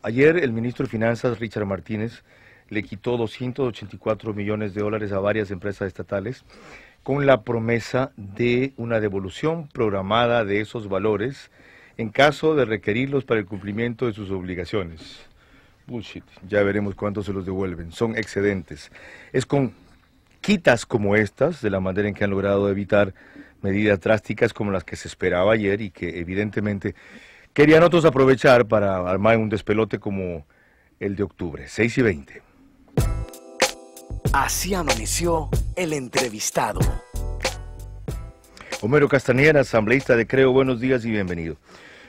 Ayer el ministro de Finanzas, Richard Martínez, le quitó 284 millones de dólares a varias empresas estatales con la promesa de una devolución programada de esos valores en caso de requerirlos para el cumplimiento de sus obligaciones. Bullshit, ya veremos cuánto se los devuelven, son excedentes. Es con quitas como estas, de la manera en que han logrado evitar medidas drásticas como las que se esperaba ayer y que evidentemente querían otros aprovechar para armar un despelote como el de octubre, 6:20. Así amaneció el entrevistado. Homero Castañeda, asambleísta de Creo, buenos días y bienvenido.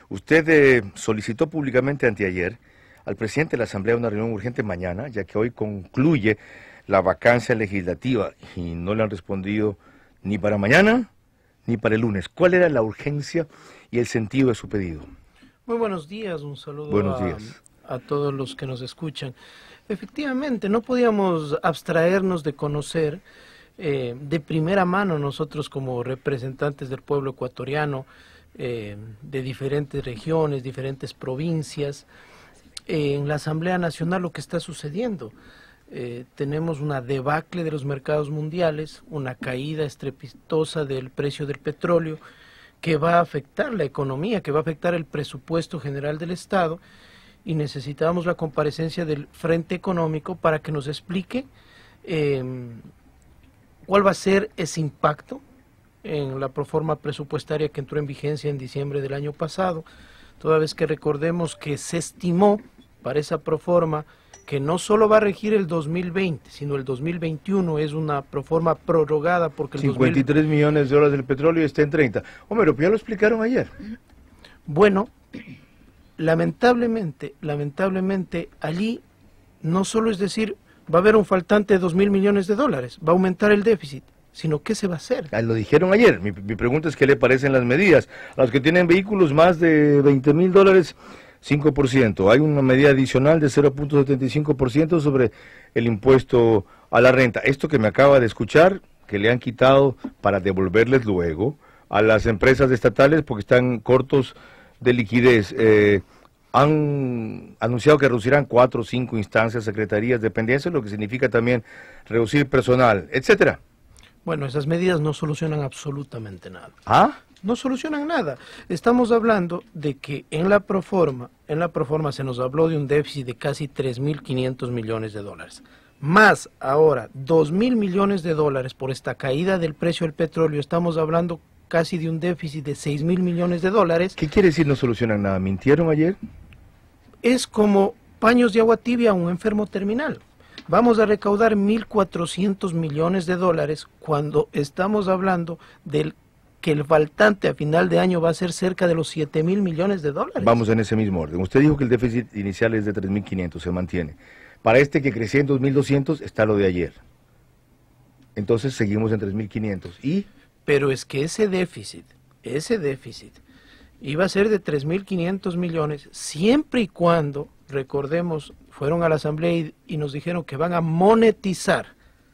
Usted solicitó públicamente anteayer al presidente de la Asamblea una reunión urgente mañana, ya que hoy concluye la vacancia legislativa y no le han respondido ni para mañana ni para el lunes. ¿Cuál era la urgencia y el sentido de su pedido? Muy buenos días, un saludo buenos días a todos los que nos escuchan. Efectivamente, no podíamos abstraernos de conocer de primera mano nosotros como representantes del pueblo ecuatoriano, de diferentes regiones, diferentes provincias, en la Asamblea Nacional lo que está sucediendo. Tenemos una debacle de los mercados mundiales, una caída estrepitosa del precio del petróleo que va a afectar la economía, que va a afectar el presupuesto general del Estado, y necesitamos la comparecencia del Frente Económico para que nos explique cuál va a ser ese impacto en la proforma presupuestaria que entró en vigencia en diciembre del año pasado, toda vez que recordemos que se estimó para esa proforma que no solo va a regir el 2020, sino el 2021, es una proforma prorrogada porque el 53 millones de dólares del petróleo está en 30. Hombre, ya lo explicaron ayer. Bueno, lamentablemente, allí no solo es decir, va a haber un faltante de 2.000 millones de dólares, va a aumentar el déficit, sino ¿qué se va a hacer? Lo dijeron ayer. Mi pregunta es ¿qué le parecen las medidas? A los que tienen vehículos más de 20.000 dólares, 5%. Hay una medida adicional de 0.75% sobre el impuesto a la renta. Esto que me acaba de escuchar, que le han quitado para devolverles luego a las empresas estatales porque están cortos de liquidez. Han anunciado que reducirán 4 o 5 instancias, secretarías, dependencias, lo que significa también reducir personal, etcétera. Bueno, esas medidas no solucionan absolutamente nada. ¿Ah? No solucionan nada. Estamos hablando de que en la proforma se nos habló de un déficit de casi 3.500 millones de dólares. Más ahora 2.000 millones de dólares por esta caída del precio del petróleo. Estamos hablando casi de un déficit de 6.000 millones de dólares. ¿Qué quiere decir no solucionan nada? ¿Mintieron ayer? Es como paños de agua tibia a un enfermo terminal. Vamos a recaudar 1.400 millones de dólares cuando estamos hablando del que el faltante a final de año va a ser cerca de los 7.000 millones de dólares. Vamos en ese mismo orden. Usted dijo que el déficit inicial es de 3.500, se mantiene. Para este que crecía en 2.200 está lo de ayer. Entonces seguimos en 3.500. ¿Y? Pero es que ese déficit iba a ser de 3.500 millones siempre y cuando, recordemos, fueron a la Asamblea y nos dijeron que van a monetizar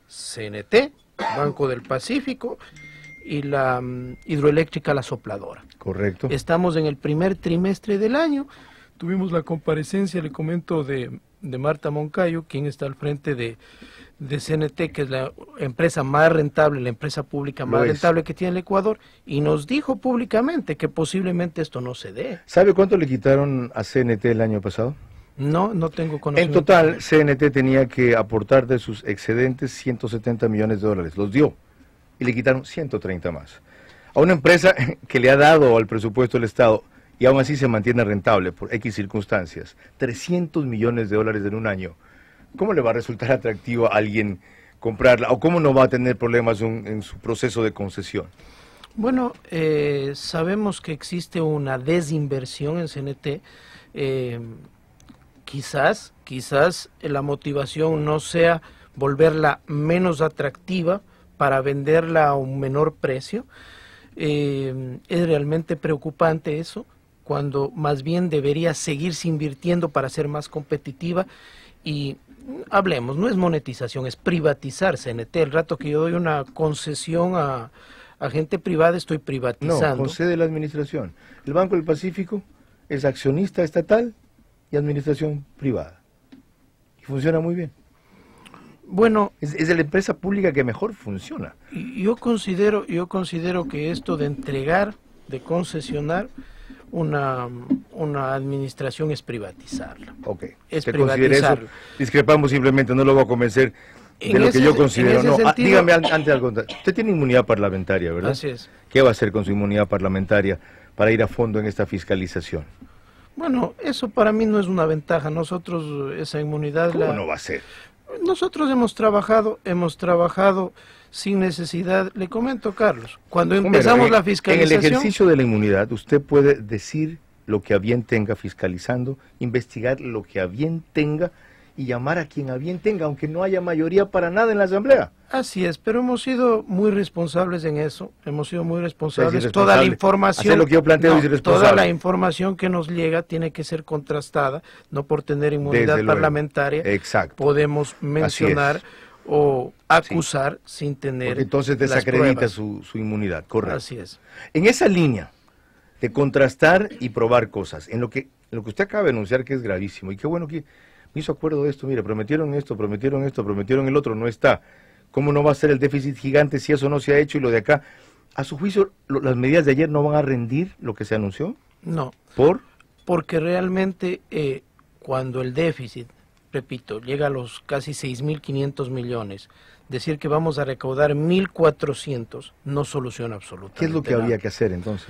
CNT, Banco del Pacífico, y la hidroeléctrica La Sopladora. Correcto. Estamos en el primer trimestre del año, tuvimos la comparecencia, le comento, de Marta Moncayo, quien está al frente de CNT, que es la empresa más rentable, la empresa pública más rentable que tiene el Ecuador, y nos dijo públicamente que posiblemente esto no se dé. ¿Sabe cuánto le quitaron a CNT el año pasado? No tengo conocimiento. En total, CNT tenía que aportar de sus excedentes 170 millones de dólares, los dio, y le quitaron 130 más. A una empresa que le ha dado al presupuesto del Estado, y aún así se mantiene rentable por X circunstancias, 300 millones de dólares en un año. ¿Cómo le va a resultar atractivo a alguien comprarla? ¿O cómo no va a tener problemas en su proceso de concesión? Bueno, sabemos que existe una desinversión en CNT. Quizás la motivación no sea volverla menos atractiva para venderla a un menor precio. Es realmente preocupante eso, cuando más bien debería seguirse invirtiendo para ser más competitiva. Y hablemos, no es monetización, es privatizar CNT. El rato que yo doy una concesión a gente privada, estoy privatizando. No, concede la administración. El Banco del Pacífico es accionista estatal y administración privada. Y funciona muy bien. Bueno, Es la empresa pública que mejor funciona. yo considero que esto de entregar, de concesionar una administración es privatizarla. Ok. Es ¿Usted considera eso? privatizarla. Discrepamos simplemente, no lo voy a convencer de En lo ese- que yo en considero. ese No, sentido- dígame antes de algo. Usted tiene inmunidad parlamentaria, ¿verdad? Así es. ¿Qué va a hacer con su inmunidad parlamentaria para ir a fondo en esta fiscalización? Bueno, eso para mí no es una ventaja. Nosotros esa inmunidad ¿Cómo no va a ser? Nosotros hemos trabajado sin necesidad. Le comento, Carlos, cuando empezamos Homero, la fiscalización, en el ejercicio de la inmunidad, usted puede decir lo que a bien tenga fiscalizando, investigar lo que a bien tenga y llamar a quien a bien tenga, aunque no haya mayoría para nada en la Asamblea. así es, pero hemos sido muy responsables en eso, hemos sido muy responsables. irresponsable. Toda la información, Hacer lo que yo planteo es irresponsable. toda la información que nos llega tiene que ser contrastada, no por tener inmunidad Desde luego. parlamentaria Exacto. podemos mencionar es. o acusar sin tener Porque entonces las desacredita pruebas. su inmunidad, correcto. Así es. En esa línea de contrastar y probar cosas, en lo que usted acaba de anunciar que es gravísimo, y qué bueno que me hizo acuerdo de esto, mire, prometieron esto, prometieron el otro, no está. ¿Cómo no va a ser el déficit gigante si eso no se ha hecho y lo de acá? ¿A su juicio las medidas de ayer no van a rendir lo que se anunció? No, ¿Por? porque realmente cuando el déficit, repito, llega a los casi 6.500 millones, decir que vamos a recaudar 1.400 no soluciona absolutamente ¿Qué es lo que nada. había que hacer entonces?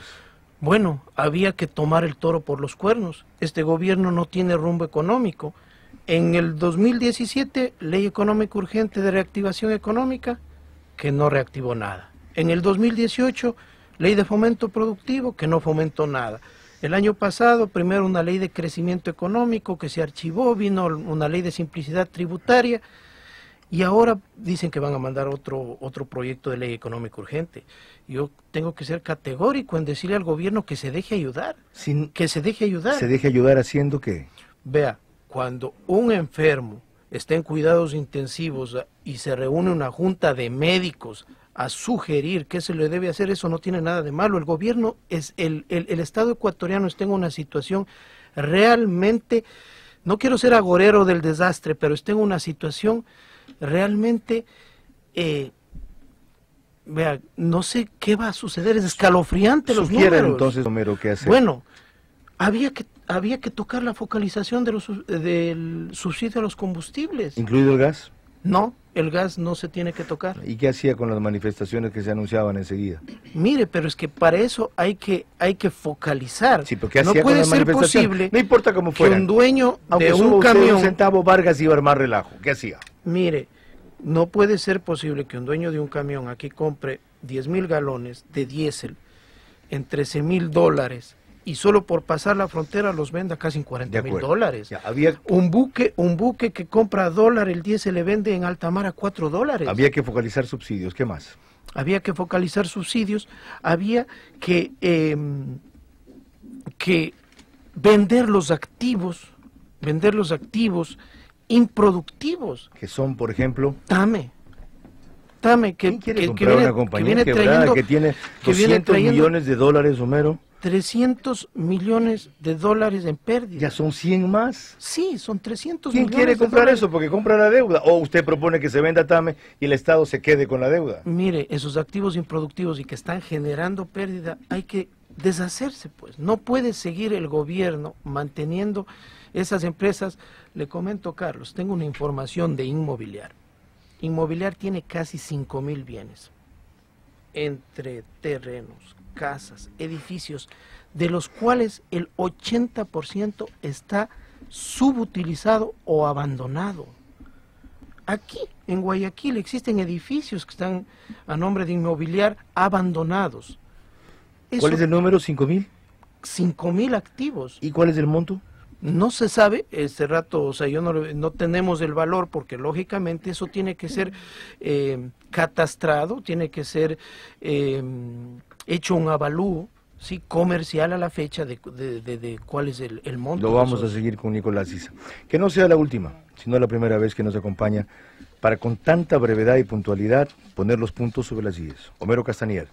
Bueno, había que tomar el toro por los cuernos. Este gobierno no tiene rumbo económico. En el 2017, Ley Económica Urgente de Reactivación Económica, que no reactivó nada. En el 2018, Ley de Fomento Productivo, que no fomentó nada. El año pasado, primero una ley de crecimiento económico que se archivó, vino una ley de simplicidad tributaria, y ahora dicen que van a mandar otro proyecto de ley económica urgente. Yo tengo que ser categórico en decirle al gobierno que se deje ayudar, que se deje ayudar. ¿Se deje ayudar haciendo qué? Vea, cuando un enfermo está en cuidados intensivos y se reúne una junta de médicos a sugerir qué se le debe hacer, eso no tiene nada de malo. El gobierno, el Estado ecuatoriano está en una situación realmente, no quiero ser agorero del desastre, pero está en una situación realmente, vea, no sé qué va a suceder, es escalofriante los Sugiera números. entonces, Homero, qué hacer. Bueno, había que tocar la focalización del subsidio a los combustibles. ¿Incluido el gas? No, el gas no se tiene que tocar. ¿Y qué hacía con las manifestaciones que se anunciaban enseguida? Mire, pero es que para eso hay que focalizar. Sí, pero ¿qué no hacía con puede las ser manifestaciones? posible No importa cómo que fuera. un dueño Aunque de suba un usted camión... un centavo, Vargas iba a armar relajo. ¿Qué hacía? Mire, no puede ser posible que un dueño de un camión aquí compre 10.000 galones de diésel en $13.000 y solo por pasar la frontera los venda casi en $40.000. Ya, había Un buque que compra $1, el diésel le vende en alta mar a $4. Había que focalizar subsidios, ¿qué más? Había que focalizar subsidios, había que vender los activos improductivos. Que son, por ejemplo, Tame, ¿quién quiere comprar una compañía quebrada que tiene que viene 200 trayendo millones de dólares, Homero? 300 millones de dólares en pérdida. Ya son 100 más. Sí, son 300 ¿Quién millones quiere de comprar dólares. eso? Porque compra la deuda. O usted propone que se venda Tame y el Estado se quede con la deuda. Mire, esos activos improductivos y que están generando pérdida, hay que deshacerse, pues. No puede seguir el gobierno manteniendo esas empresas. Le comento, Carlos, tengo una información de Inmobiliar. Inmobiliar tiene casi 5.000 bienes, entre terrenos, casas, edificios, de los cuales el 80% está subutilizado o abandonado. Aquí, en Guayaquil, existen edificios que están a nombre de Inmobiliar abandonados. ¿Cuál es el número? ¿5.000? 5.000 activos. ¿Y cuál es el monto? No se sabe, este rato, o sea, no tenemos el valor porque lógicamente eso tiene que ser catastrado, tiene que ser hecho un avalúo, ¿sí?, comercial a la fecha de cuál es el monto. Lo vamos a seguir con Nicolás Issa. Que no sea la última, sino la primera vez que nos acompaña para con tanta brevedad y puntualidad poner los puntos sobre las IES. Homero Castañer.